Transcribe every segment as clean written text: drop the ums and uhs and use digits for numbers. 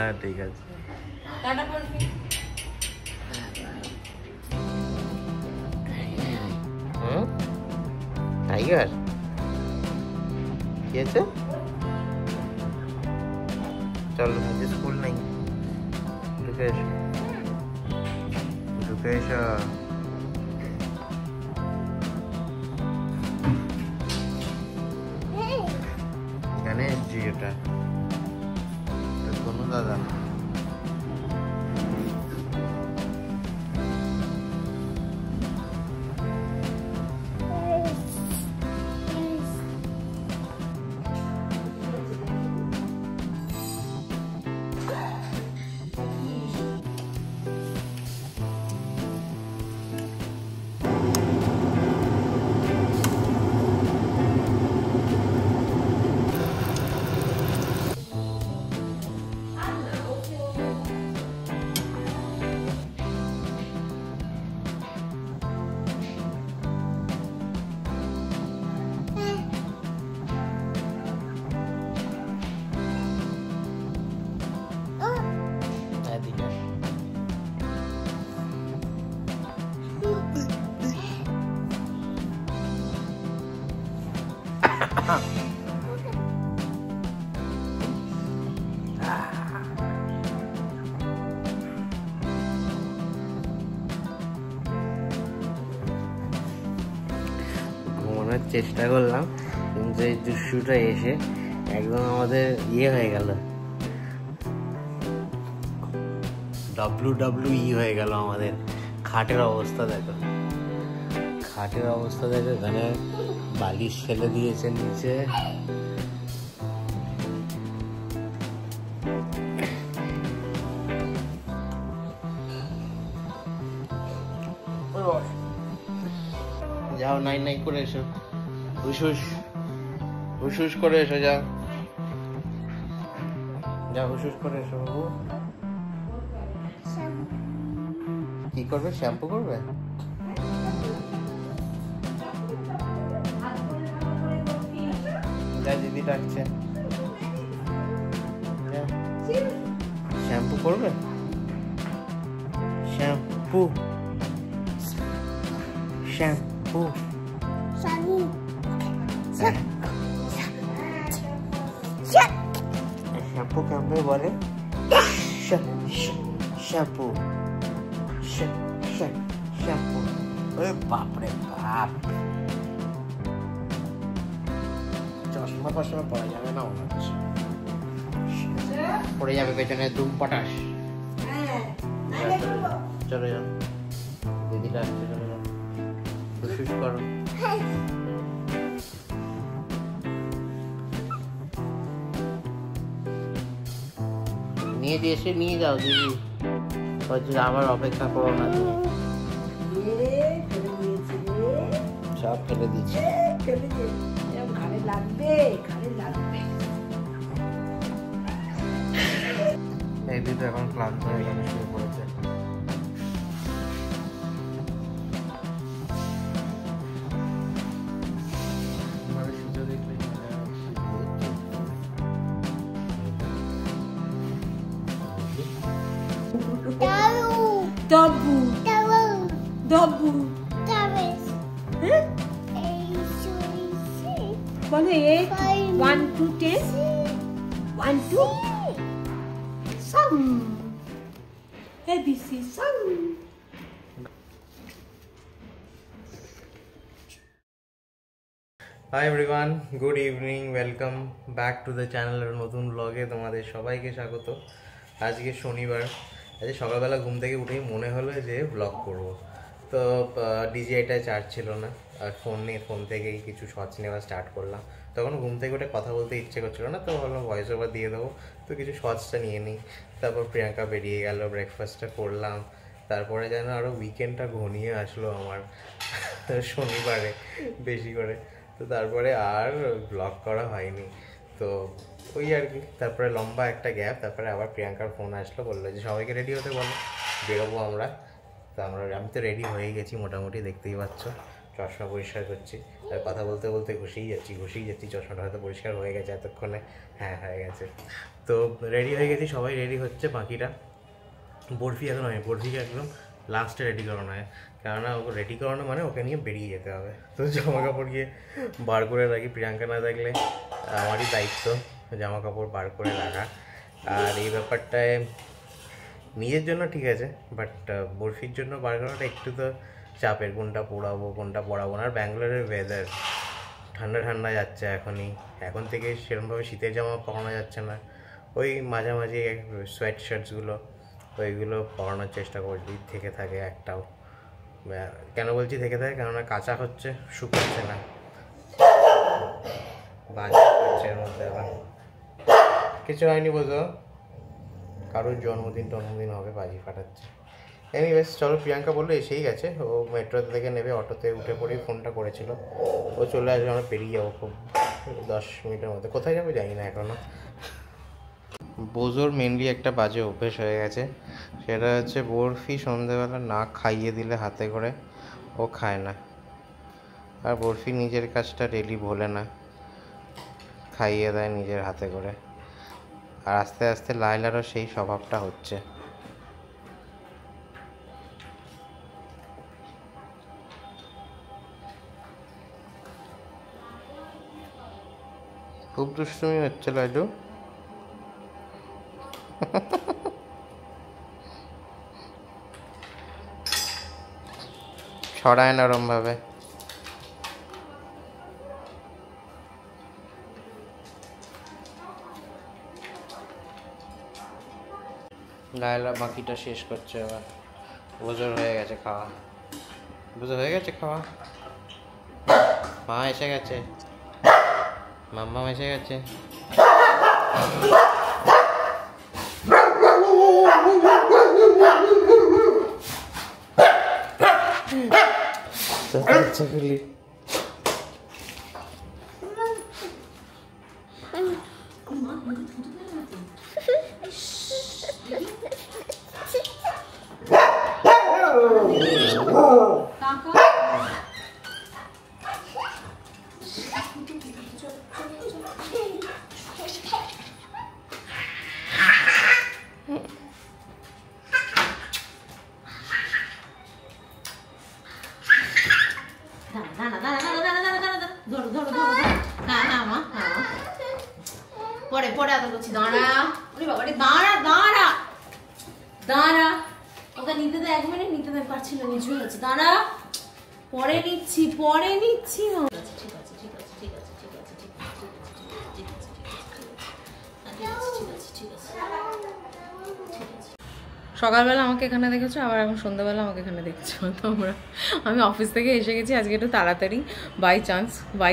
হ্যাঁ ঠিক আছে। টাইগার কি আছে? চলো আজকে স্কুল নেই, ঢুকে এসো ঢুকে এসো। এখানে এসছি, এটা কোনো দাদা না। ঘুমানোর চেষ্টা করলাম, কিন্তু এই দুষ্টুটা এসে একদম আমাদের ইয়ে হয়ে গেল, WWE হয়ে গেল আমাদের। খাটের অবস্থা দেখো, খাটের অবস্থা দেখো, এখানে বালিশ ফেলে দিয়েছে নিচে। যাও নাই নাই করে এসো, হুসুস হুসুস করে এসো, যাও যাও হুসুস করে এসো। বাবু কি করবে? শ্যাম্পু করবে? যা দিদি ডাকছে, শ্যাম্পু করবে? শ্যাম্পু শ্যাম্পু শ্যাম্পু কেমন বলে? Shampoo shampoo. ওরে বাপরে বাপ, চশমা ফশমা পড়া যাবে না মনে হচ্ছে, পড়ে যাবে পেছনে দুম পটাশ। চলো যাও, দিদিটা আসছে, চলো যাও, হুসুস করো। নিয়ে দিয়ে এসে নিয়ে যাও দিদি, আবার অপেক্ষা করো না তুমি। সব ফেলে দিচ্ছি, এই দিদি এখন ক্লান্ত হয়ে গেলে শুরু করেছে। Dabu. Dabu. বলো 1 to 10. 1 to sum. ABC sum. Hi everyone, good evening, welcome back to the channel. নতুন ব্লগে তোমাদের সবাইকে স্বাগত। আজকে শনিবার, আজকে সকালবেলা ঘুম থেকে উঠেই মনে হলো যে ব্লগ করব, তো ডিজিআইটায় চার্জ ছিল না, আর ফোন থেকেই কিছু শর্টস নেওয়া স্টার্ট করলাম। তখন ঘুম থেকে উঠে কথা বলতে ইচ্ছে করছিল না, তো ভাবলাম ভয়েস ওভার দিয়ে দেবো, তো কিছু শর্টসটা নিয়ে নিই। তারপর প্রিয়াঙ্কা বেরিয়ে গেল, ব্রেকফাস্টটা করলাম, তারপরে যেন আরও উইকেন্ডটা ঘনিয়ে আসলো আমার শনিবারে বেশি করে, তো তারপরে আর ব্লগ করা হয়নি। তো ওই আর কি, তারপরে লম্বা একটা গ্যাপ, তারপরে আবার প্রিয়াঙ্কার ফোন আসলো, বললো যে সবাইকে রেডি হতে বলো, বেরোবো আমরা। তো আমি তো রেডি হয়ে গেছি মোটামুটি, দেখতেই পাচ্ছ চশমা পরিষ্কার করছি, আর কথা বলতে বলতে ঘষেই যাচ্ছি। চশমাটা হয়তো পরিষ্কার হয়ে গেছে এতক্ষণে। হ্যাঁ, হয়ে গেছে। তো রেডি হয়ে গেছি, সবাই রেডি হচ্ছে। বাকিটা বরফি এখন হয়, বরফিকে একদম লাস্টে রেডি করানো হয়, কেননা ওকে রেডি করানো মানে ওকে নিয়ে বেরিয়ে যেতে হবে। তো জামা কাপড় গিয়ে বার করে রাখি, প্রিয়াঙ্কা না থাকলে আমারই দায়িত্ব জামা কাপড় বার করে রাখা। আর এই ব্যাপারটায় নিজের জন্য ঠিক আছে, বাট বরফির জন্য বার করাটা একটু তো চাপের, কোনটা পরাবো কোনটা পরাবো না। আর ব্যাঙ্গালোরের ওয়েদার ঠান্ডা ঠান্ডা যাচ্ছে এখনই, এখন থেকে সেরকমভাবে শীতের জামা পরানো যাচ্ছে না। ওই মাঝামাঝি সোয়েট শার্টসগুলো ওইগুলো পরানোর চেষ্টা করছি, থেকে থাকে একটাও। কেন বলছি থেকে থাকে, কেননা কাঁচা হচ্ছে, শুকাচ্ছে না, বাজে হচ্ছে এর মধ্যে। আবার কিছু হয়নি বোঝো, কারোর জন্মদিন হবে, বাজি ফাটাচ্ছে। এনিওয়েজ চলো, প্রিয়াঙ্কা বললো এসেই গেছে, ও মেট্রো থেকে নেবে, অটোতে উঠে পড়েই ফোনটা করেছিল। ও চলে আসবে, আমরা পেরিয়ে যাবো খুব 10 মিনিটের মধ্যে। কোথায় যাবো জানি না এখনও। বোঝোর মেনলি একটা বাজে অভ্যেস হয়ে গেছে, সেটা হচ্ছে বরফি সন্ধেবেলা না খাইয়ে দিলে হাতে করে ও খায় না। আর বরফি নিজের কাজটা ডেলি ভোলে না, খাইয়ে দেয় নিজের হাতে করে। আর আস্তে আস্তে লাইলারও সেই স্বভাবটা হচ্ছে। খুব দুষ্টুমি হচ্ছে লাইডু। ছড়ায় নরম ভাবে। লায়লা বাকিটা শেষ করছে এবার। বোঝোর হয়ে গেছে খাওয়া, বোঝো হয়ে গেছে খাওয়া। মা এসে গেছে, মাম্মা এসে গেছে। ছাগলি পরে পরে আদর করছি। দাঁড়া, ওরে বাবা রে, দাঁড়া দাঁড়া দাঁড়া, ওকে নিতে দে, 1 মিনিট নিতে দে, পারছিল নিচু হয়ে গেছে। দাঁড়া, পরে নিচ্ছি ঠিক আছে ঠিক আছে ঠিক আছে ঠিক আছে ঠিক আছে ঠিক আছে ঠিক আছে ঠিক আছে। সকালবেলা আমাকে এখানে দেখেছো, আবার এখন সন্ধ্যাবেলা আমাকে এখানে দেখছো তোমরা। আমি অফিস থেকে এসে গেছি আজকে একটু তাড়াতাড়ি, বাই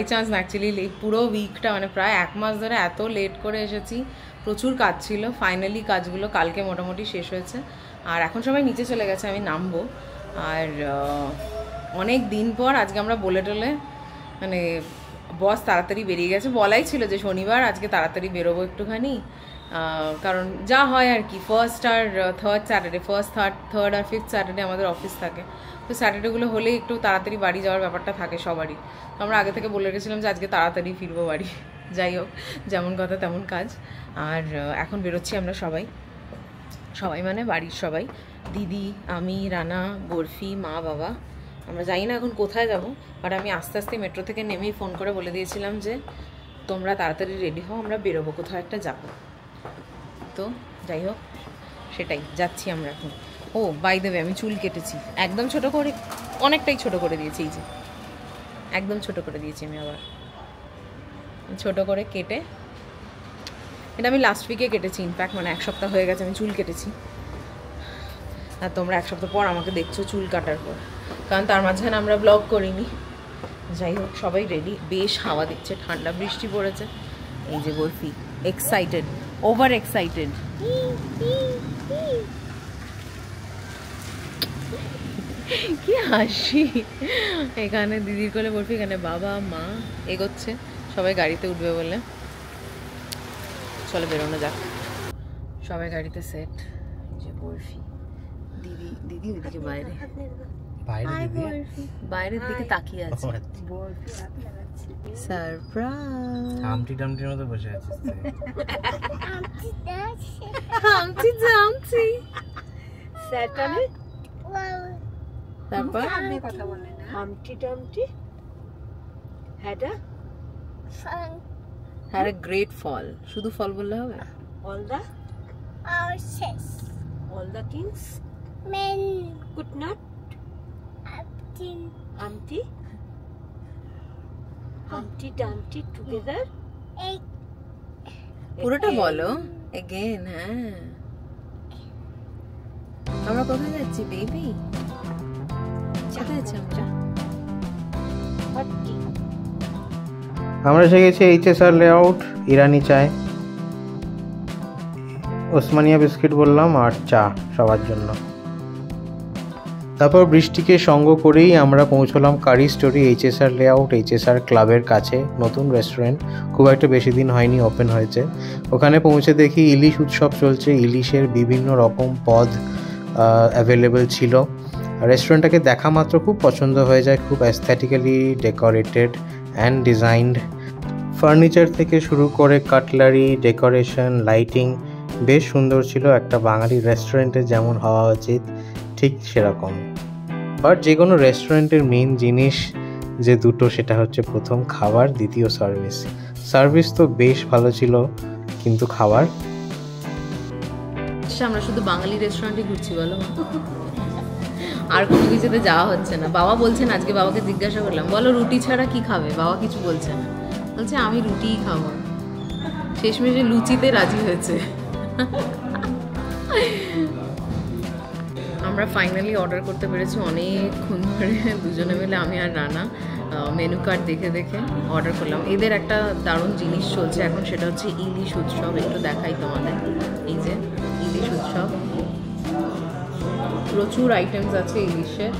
চান্স না, অ্যাকচুয়ালি পুরো উইকটা মানে প্রায় 1 মাস ধরে এত লেট করে এসেছি। প্রচুর কাজ ছিল, ফাইনালি কাজগুলো কালকে মোটামুটি শেষ হয়েছে। আর এখন সবাই নিচে চলে গেছে, আমি নামবো। আর অনেক দিন পর আজকে আমরা বলে টলে, মানে বস তাড়াতাড়ি বেরিয়ে গেছে, বলাই ছিল যে শনিবার আজকে তাড়াতাড়ি বেরোবো একটুখানি, কারণ যা হয় আর কি, ফার্স্ট আর থার্ড স্যাটারডে, থার্ড আর ফিফথ স্যাটারডে আমাদের অফিস থাকে। তো স্যাটারডেগুলো হলেই একটু তাড়াতাড়ি বাড়ি যাওয়ার ব্যাপারটা থাকে সবারই। তো আমরা আগে থেকে বলে রেখেছিলাম যে আজকে তাড়াতাড়ি ফিরবো বাড়ি। যাই হোক, যেমন কথা তেমন কাজ। আর এখন বেরোচ্ছি আমরা সবাই মানে বাড়ির সবাই, দিদি, আমি, রানা, বরফি, মা, বাবা। আমরা জানি না এখন কোথায় যাব, বাট আমি আস্তে আস্তে মেট্রো থেকে নেমেই ফোন করে বলে দিয়েছিলাম যে তোমরা তাড়াতাড়ি রেডি হও, আমরা বেরোবো, কোথাও একটা যাবো। তো যাই হোক, সেটাই যাচ্ছি আমরা এখন। ও বাই দ্য ওয়ে, আমি চুল কেটেছি একদম ছোট করে, অনেকটাই ছোট করে দিয়েছি, এই যে একদম ছোট করে দিয়েছি আমি, আবার ছোট করে কেটে, এটা আমি লাস্ট উইকে কেটেছি, ইনফ্যাক্ট মানে 1 সপ্তাহ হয়ে গেছে আমি চুল কেটেছি। আর তোমরা 1 সপ্তাহ পর আমাকে দেখছো চুল কাটার পর, কারণ তার মাঝখানে আমরা ব্লগ করিনি। যাই হোক, সবাই রেডি, বেশ হাওয়া দিচ্ছে, ঠান্ডা বৃষ্টি পড়েছে। এই যে বরফি এক্সাইটেড, ওভার এক্সাইটেড। কি হাসি! এখানে দিদির কোলে বরফি, এখানে বাবা মা এগোচ্ছে, সবাই গাড়িতে উঠবে বলে। চলো বেরোনো যাক, সবাই গাড়িতে সেট। যে বরফি, দিদি ওইদিকে বাইরে, বাইরে দিদি বাইরের দিকে তাকিয়ে আছে। সারপ্রাইজ। আমটি টামটির মতো বসে আছিস তুই। আমটি জামটি স্যাটারডে তারপর আপনি কথা বলেন না হামটি টামটি হ্যাডা হ্যাড আ গ্রেট ফল। শুধু ফল বললে হবে? All the kings could not humpty humpty dumpty together পুরোটা বলো এগেন। হ্যাঁ, আমরা কোথায় যাচ্ছি বেবি? কোথায় যাচ্ছি আমরা? আমরা এসে গেছি HSR লেআউট, ইরানি চায়, ওসমানিয়া বিস্কিট বললাম আর চা সবার জন্য। তারপর বৃষ্টিকে সঙ্গ করেই আমরা পৌঁছলাম কারি স্টোরি HSR লেআউট, HSR ক্লাবের কাছে। নতুন রেস্টুরেন্ট, খুব একটা বেশি দিন হয়নি ওপেন হয়েছে। ওখানে পৌঁছে দেখি ইলিশ উৎসব চলছে, ইলিশের বিভিন্ন রকম পদ অ্যাভেলেবেল ছিল। রেস্টুরেন্টটাকে দেখা মাত্র খুব পছন্দ হয়ে যায়, খুব aesthetically decorated and designed. Furniture থেকে শুরু করে কাটলারি, ডেকোরেশন, লাইটিং বেশ সুন্দর ছিল। একটা বাঙালি রেস্টুরেন্টে যেমন হওয়া উচিত ঠিক সেরকম। বাট যে কোনো রেস্টুরেন্টের মেন জিনিস যে দুটো, সেটা হচ্ছে প্রথম খাবার, দ্বিতীয় সার্ভিস। সার্ভিস তো বেশ ভালো ছিল, কিন্তু খাবার। আমরা শুধু বাঙালি রেস্টুরেন্টে ঘুরছি বলো, আর কোনো কিছুতে যাওয়া হচ্ছে না। বাবা বলছেন, আজকে বাবাকে জিজ্ঞাসা করলাম, বলো রুটি ছাড়া কি খাবে? বাবা কিছু বলছে না, বলছে আমি রুটিই খাবো। শেষমেশে লুচিতে রাজি হয়েছে। আমরা ফাইনালি অর্ডার করতে পেরেছি অনেকক্ষণ ধরে দুজনে মিলে, আমি আর রানা। মেনু কার্ড দেখে দেখে অর্ডার করলাম। এদের একটা দারুণ জিনিস চলছে এখন, সেটা হচ্ছে ইলিশ উৎসব। একটু দেখাই তোমাদের, এই যে ইলিশ উৎসব, প্রচুর আইটেমস আছে ইলিশের,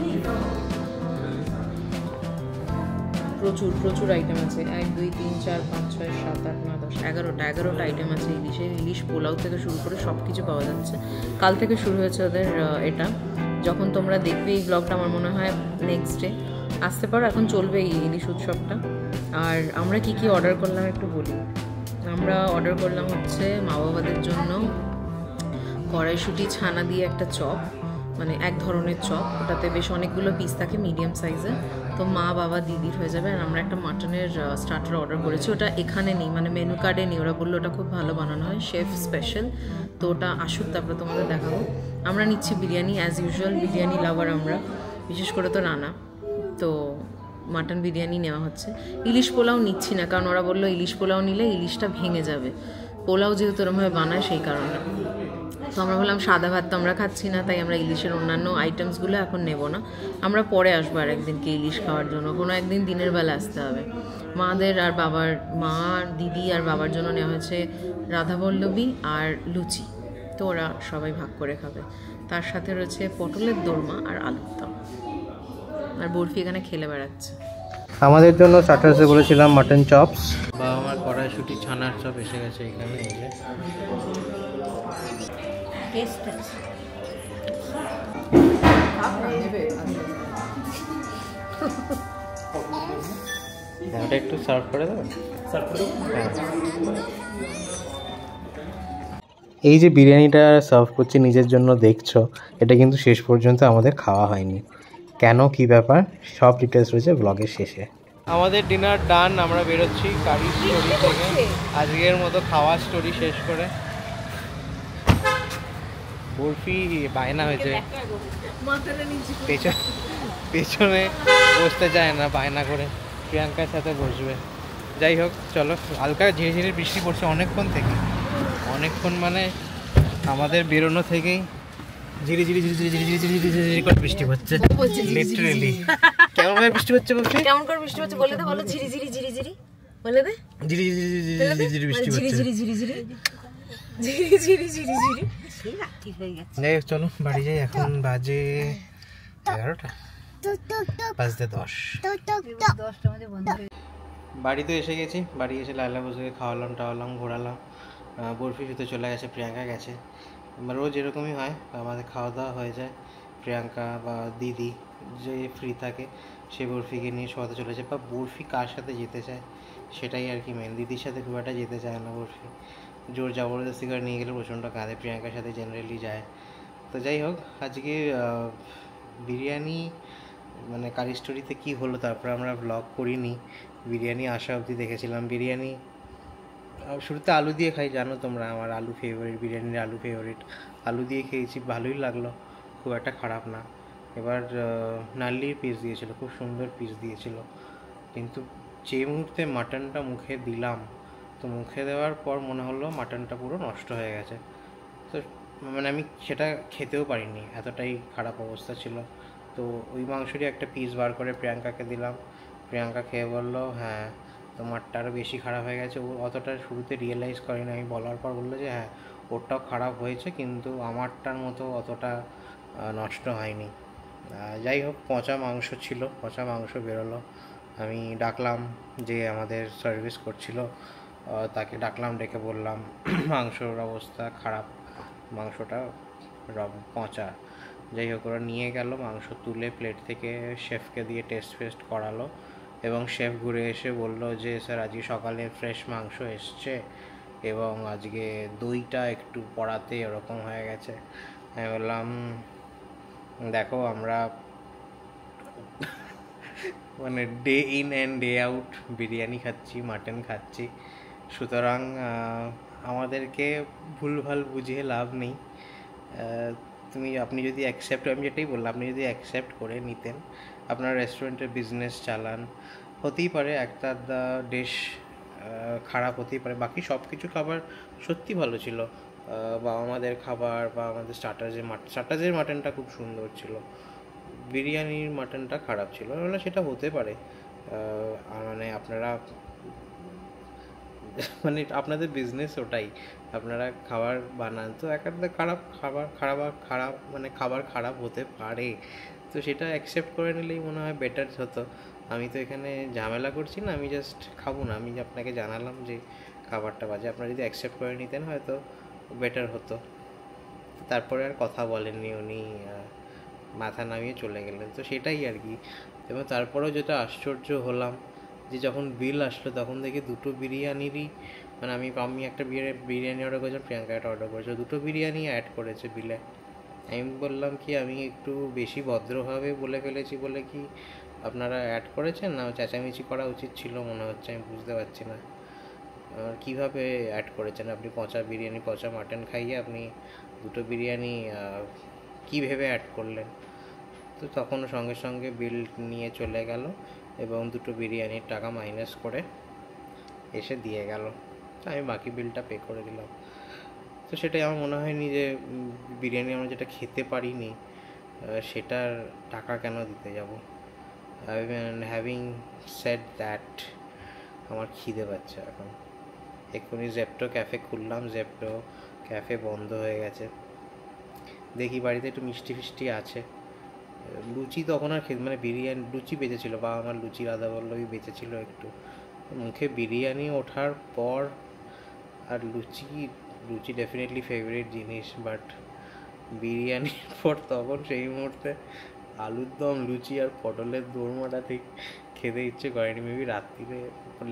প্রচুর আইটেম আছে। 1 2 3 4 5 6 7 8 9 10 11টা আইটেম আছে ইলিশের। ইলিশ পোলাও থেকে শুরু করে সব কিছু পাওয়া যাচ্ছে। কাল থেকে শুরু হয়েছে ওদের এটা। যখন তোমরা দেখবে এই ব্লগটা, আমার মনে হয় নেক্সট ডে আসতে পারো। এখন চলবে এই ইলিশ উৎসবটা। আর আমরা কি কি অর্ডার করলাম একটু বলি। আমরা অর্ডার করলাম হচ্ছে মা বাবাদের জন্য কড়াইশুঁটি ছানা দিয়ে একটা চপ, মানে এক ধরনের চপ, ওটাতে বেশ অনেকগুলো পিস থাকে মিডিয়াম সাইজের। তো মা বাবা দিদির হয়ে যাবে। আর আমরা একটা মাটনের স্টার্টার অর্ডার করেছি, ওটা এখানে নেই, মানে মেনু কার্ডে নেই। ওরা বললো ওটা খুব ভালো বানানো হয়, শেফ স্পেশাল। তো ওটা আসুক, তারপরে তোমাদের দেখাবো। আমরা নিচ্ছি বিরিয়ানি, অ্যাজ ইউজুয়াল বিরিয়ানি লাভার আমরা, বিশেষ করে তো রানা। তো মাটন বিরিয়ানি নেওয়া হচ্ছে। ইলিশ পোলাও নিচ্ছি না, কারণ ওরা বললো ইলিশ পোলাও নিলে ইলিশটা ভেঙে যাবে। পোলাও যেহেতু এরমভাবে বানায় সেই কারণে। তো আমরা বললাম সাদা ভাত তো আমরা খাচ্ছি না, তাই আমরা ইলিশের অন্যান্য আইটেমসগুলো এখন নেব না। আমরা পরে আসবো আর একদিনকে ইলিশ খাওয়ার জন্য, কোনো একদিন দিনের বেলা আসতে হবে। মাদের আর বাবার, মা দিদি আর বাবার জন্য নেওয়া হয়েছে রাধাবল্লভী আর লুচি। তো ওরা সবাই ভাগ করে খাবে। তার সাথে রয়েছে পটলের দোরমা আর আলুর দম। আর বরফি এখানে খেলে বেড়াচ্ছে। আমাদের জন্য স্টার্টার্সে বলেছিলাম মাটন চপস। বাবা আমার কড়াইশুঁটি ছানার চপ এসে গেছে এখানে। এই যে ওটা একটু সার্ভ করে দেবেন। এই যে বিরিয়ানিটা সার্ভ করছি নিজের জন্য দেখছো, এটা কিন্তু শেষ পর্যন্ত আমাদের খাওয়া হয়নি। কেন, কি ব্যাপার, সব ডিটেলস রয়েছে ব্লগের শেষে। আমাদের ডিনার ডান, আমরা বেরোচ্ছি কারি স্টোরি থেকে আজকের মতো খাওয়া স্টোরি শেষ করে। বরফি বায়না হয়েছে, পেছনে বসতে চায় না, বায়না করে প্রিয়াঙ্কার সাথে বসবে। যাই হোক চলো, হালকা ঝিরিঝিরি বৃষ্টি পড়ছে অনেকক্ষণ থেকে, অনেকক্ষণ মানে আমাদের বেরোনো থেকেই ঝিরি ঝিরি ঝিরি ঝিরি ঝিরি ঝিরি ঝিরি ঝিরি ঝিরি করে বৃষ্টি হচ্ছে। লিটারালি কেমন ভাবে বৃষ্টি হচ্ছে বলছি, কেমন করে বৃষ্টি হচ্ছে বলে দে, বলো ঝিরি ঝিরি ঝিরি ঝিরি বলে দে, ঝিরি ঝিরি ঝিরি ঝিরি ঝিরি বৃষ্টি হচ্ছে, ঝিরি ঝিরি ঝিরি ঝিরি ঝিরি ঝিরি ঝিরি ঝিরি। যাই হোক চলো বাড়ি যাই, এখন বাজে 11টা 5:10। বাড়িতে এসে গেছি, বাড়ি এসে লাইলা বসে খাওয়ালাম টাওয়ালাম, ঘোরালাম। বরফি শুতে চলে গেছে, প্রিয়াঙ্কা গেছে। রোজ এরকমই হয়, আমাদের খাওয়া দাওয়া হয়ে যায়। প্রিয়াঙ্কা বা দিদি যে ফ্রি থাকে সে বরফিকে নিয়ে শোয়াতে চলে যায়, বা বরফি কার সাথে যেতে চায় সেটাই আর কি মেন। দিদির সাথে খুব একটা যেতে চায় না বরফি, জোর জবরদস্তি করে নিয়ে গেলে প্রচণ্ড কাঁদে, প্রিয়াঙ্কার সাথে জেনারেলি যায়। তো যাই হোক, আজকে বিরিয়ানি মানে কারি স্টোরিতে কী হলো তারপরে আমরা ব্লগ করিনি, বিরিয়ানি আসা অবধি দেখেছিলাম। বিরিয়ানি শুরুতে আলু দিয়ে খাই, জানো তোমরা আমার আলু ফেভারিট, বিরিয়ানির আলু ফেভারিট। আলু দিয়ে খেয়েছি, ভালোই লাগলো, খুব একটা খারাপ না। এবার নাল্লির পিস দিয়েছিল, খুব সুন্দর পিস দিয়েছিল, কিন্তু যে মুহূর্তে মাটনটা মুখে দিলাম, তো মুখে দেওয়ার পর মনে হলো মাটনটা পুরো নষ্ট হয়ে গেছে। তো মানে আমি সেটা খেতেও পারিনি, এতটাই খারাপ অবস্থা ছিল। তো ওই মাংসরই একটা পিস বার করে প্রিয়াঙ্কাকে দিলাম। প্রিয়াঙ্কা খেয়ে বললো হ্যাঁ তোমারটা আরও বেশি খারাপ হয়ে গেছে। ও অতটা শুরুতে রিয়েলাইজ করেনি, আমি বলার পর বললো যে হ্যাঁ ওরটাও খারাপ হয়েছে, কিন্তু আমারটার মতো অতটা নষ্ট হয়নি। যাই হোক, পচা মাংস ছিল, পচা মাংস বেরোলো। আমি ডাকলাম, যে আমাদের সার্ভিস করছিল তাকে ডাকলাম, ডেকে বললাম মাংসর অবস্থা খারাপ, মাংসটা পচা। যাই হোক, ওরা নিয়ে গেল মাংস তুলে প্লেট থেকে, শেফকে দিয়ে টেস্ট ফেস্ট করালো, এবং শেফ ঘুরে এসে বললো যে স্যার আজকে সকালে ফ্রেশ মাংস এসছে, এবং আজকে দইটা একটু পড়াতে এরকম হয়ে গেছে। আমি বললাম দেখো আমরা মানে day in and day out biryani খাচ্ছি, মাটন খাচ্ছি, সুতরাং আমাদেরকে ভুলভাল বুঝিয়ে লাভ নেই। আপনি যদি অ্যাকসেপ্ট, আমি যেটাই বললাম, আপনি যদি অ্যাকসেপ্ট করে নিতেন, আপনার রেস্টুরেন্টের বিজনেস চালান, হতেই পারে একটা ডিশ খারাপ হতেই পারে, বাকি সব কিছু খাবার সত্যি ভালো ছিল। বা আমাদের খাবার বা আমাদের স্টার্টার্সের মাটনটা খুব সুন্দর ছিল, বিরিয়ানির মাটনটা খারাপ ছিল। সেটা হতে পারে, মানে আপনারা মানে আপনাদের বিজনেস ওটাই, আপনারা খাবার বানান, তো একটা খারাপ মানে খাবার খারাপ হতে পারে, তো সেটা অ্যাকসেপ্ট করে নিলেই মনে হয় বেটার হতো। আমি তো এখানে ঝামেলা করছি না, আমি জাস্ট খাবো না, আমি আপনাকে জানালাম যে খাবারটা বাজে, আপনারা যদি অ্যাকসেপ্ট করে নিতেন হয়তো বেটার হতো। তারপরে আর কথা বলেননি উনি, মাথা নামিয়ে চলে গেলেন, তো সেটাই আর কি। এবং তারপরেও যেটা আশ্চর্য হলাম, যে যখন বিল আসলো তখন দেখি দুটো বিরিয়ানিরই, মানে আমি একটা বিরিয়ানি অর্ডার করেছিলাম, প্রিয়াঙ্কা একটা অর্ডার করেছিল, দুটো বিরিয়ানি অ্যাড করেছে বিলে। আমি বললাম কি আমি একটু বেশি ভদ্রভাবে বলে ফেলেছি বলে কি আপনারা অ্যাড করেছেন, না চেঁচামেচি করা উচিত ছিল মনে হচ্ছে, আমি বুঝতে পারছি না কীভাবে অ্যাড করেছেন আপনি। পচা বিরিয়ানি, পচা মাটন খাইয়ে আপনি দুটো বিরিয়ানি কী ভেবে অ্যাড করলেন? তো তখন সঙ্গে সঙ্গে বিল নিয়ে চলে গেল এবং দুটো বিরিয়ানির টাকা মাইনাস করে এসে দিয়ে গেল, তো আমি বাকি বিলটা পে করে দিলাম। তো সেটাই আমার মনে হয়নি যে বিরিয়ানি আমরা যেটা খেতে পারিনি সেটার টাকা কেন দিতে যাব। হ্যাভিং সেড দ্যাট, আমার খিদে পাচ্ছে এখন, এক্ষুনি জেপ্টো ক্যাফে খুললাম, জেপ্টো ক্যাফে বন্ধ হয়ে গেছে, দেখি বাড়িতে একটু মিষ্টি ফিষ্টি আছে। লুচি তখন আর মানে বিরিয়ানি লুচি বেঁচেছিলো, বা আমার লুচি রাধা বল্লভী বেঁচেছিলো একটু, মুখে বিরিয়ানি ওঠার পর আর লুচি ডেফিনেটলি ফেভারিট জিনিস, বাট বিরিয়ানির পর তখন সেই মুহূর্তে আলুর দম, লুচি আর পটলের দোরমাটা ঠিক খেতে ইচ্ছে করেনি। মেবি রাত্রিরে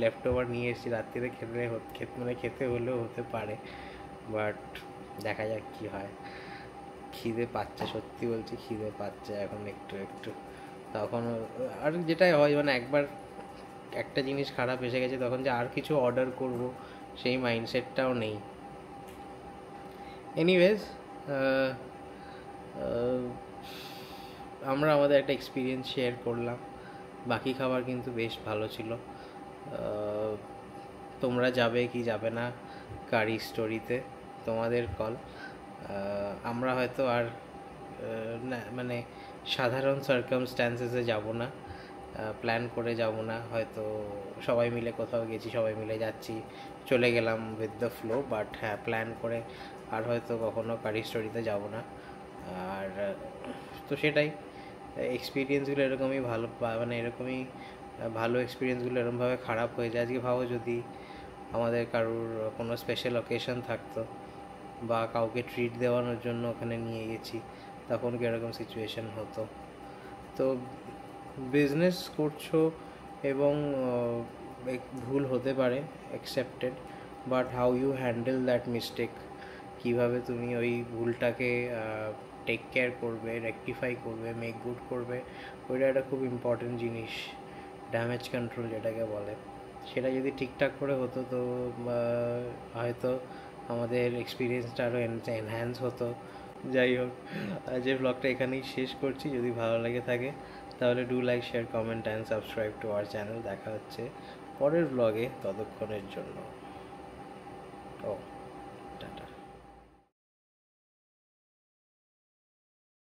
লেফট ওভার নিয়ে এসেছি, রাত্রিরে খেতে হলেও হতে পারে, বাট দেখা যাক কী হয়। খিদে পাচ্ছে, সত্যি বলছি খিদে পাচ্ছে এখন একটু একটু। তখন আর যেটাই হয়, মানে একবার একটা জিনিস খারাপ এসে গেছে তখন যে আর কিছু অর্ডার করব সেই মাইন্ডসেটটাও নেই। এনিওয়েজ, আমরা আমাদের একটা এক্সপিরিয়েন্স শেয়ার করলাম, বাকি খাবার কিন্তু বেশ ভালো ছিল। তোমরা যাবে কি যাবে না কারি স্টোরিতে, তোমাদের কল। আমরা হয়তো আর না মানে সাধারণ সার্কামস্ট্যান্সেসে যাব না, প্ল্যান করে যাব না, হয়তো সবাই মিলে কোথাও গেছি, সবাই মিলে যাচ্ছি, চলে গেলাম উইথ দ্য ফ্লো, বাট হ্যাঁ প্ল্যান করে আর হয়তো কখনো কারি স্টোরিতে যাব না। আর তো সেটাই, এক্সপিরিয়েন্সগুলো এরকমই ভালো, মানে এরকমই ভালো এক্সপিরিয়েন্সগুলো এরকমভাবে খারাপ হয়ে যায়। আজকে ভাবো যদি আমাদের কারোর কোনো স্পেশাল অকেশন থাকতো বা কাউকে ট্রিট দেওয়ানোর জন্য ওখানে নিয়ে গেছি, তখন কীরকম সিচুয়েশন হতো। তো বিজনেস করছো এবং ভুল হতে পারে, accepted, but how you handle that mistake, কীভাবে তুমি ওই ভুলটাকে টেক কেয়ার করবে, রেকটিফাই করবে, মেক গুড করবে, ওইটা একটা খুব ইম্পর্টেন্ট জিনিস। ড্যামেজ কন্ট্রোল যেটাকে বলে, সেটা যদি ঠিকঠাক করে হতো তো হয়তো আমাদের এক্সপিরিয়েন্সটা আরও এনহ্যান্স হতো। যাই হোক, আজকের ব্লগটা এখানেই শেষ করছি। যদি ভালো লেগে থাকে তাহলে do like, share, comment and subscribe to our channel. দেখা হচ্ছে পরের ব্লগে, ততক্ষণের জন্য